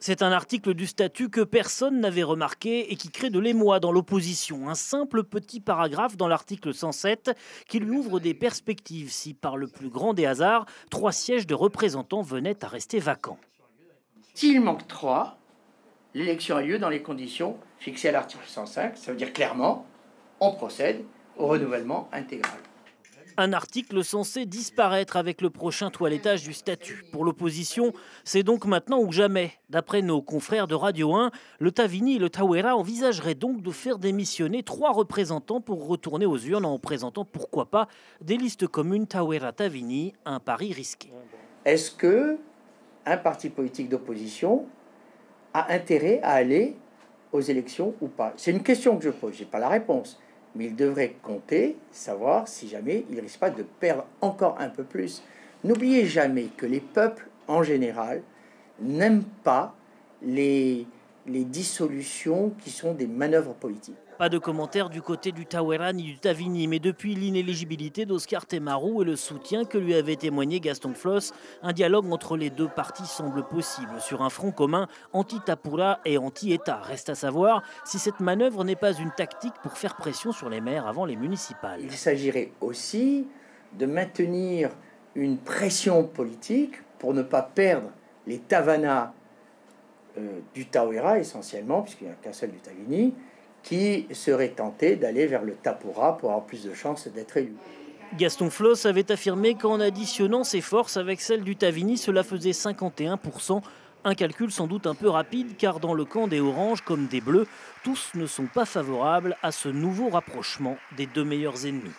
C'est un article du statut que personne n'avait remarqué et qui crée de l'émoi dans l'opposition. Un simple petit paragraphe dans l'article 107 qui lui ouvre des perspectives si, par le plus grand des hasards, 3 sièges de représentants venaient à rester vacants. S'il manque 3, l'élection a lieu dans les conditions fixées à l'article 105. Ça veut dire clairement, on procède au renouvellement intégral. Un article censé disparaître avec le prochain toilettage du statut. Pour l'opposition, c'est donc maintenant ou jamais. D'après nos confrères de Radio 1, le Tavini et le Tauera envisageraient donc de faire démissionner 3 représentants pour retourner aux urnes en présentant, pourquoi pas, des listes communes Tauera-Tavini, un pari risqué. Est-ce qu'un parti politique d'opposition a intérêt à aller aux élections ou pas? C'est une question que je pose, je n'ai pas la réponse. Mais il devrait compter, savoir si jamais il ne risque pas de perdre encore un peu plus. N'oubliez jamais que les peuples, en général, n'aiment pas les dissolutions qui sont des manœuvres politiques. Pas de commentaire du côté du Tauera ni du Tavini, mais depuis l'inéligibilité d'Oscar Temaru et le soutien que lui avait témoigné Gaston Floss, un dialogue entre les deux partis semble possible sur un front commun anti-Tapura et anti-État. Reste à savoir si cette manœuvre n'est pas une tactique pour faire pression sur les maires avant les municipales. Il s'agirait aussi de maintenir une pression politique pour ne pas perdre les Tavanas du Tauera essentiellement, puisqu'il n'y a qu'un seul du Tavini, qui serait tenté d'aller vers le Tapura pour avoir plus de chances d'être élu. Gaston Floss avait affirmé qu'en additionnant ses forces avec celles du Tavini, cela faisait 51%. Un calcul sans doute un peu rapide, car dans le camp des Oranges comme des Bleus, tous ne sont pas favorables à ce nouveau rapprochement des deux meilleurs ennemis.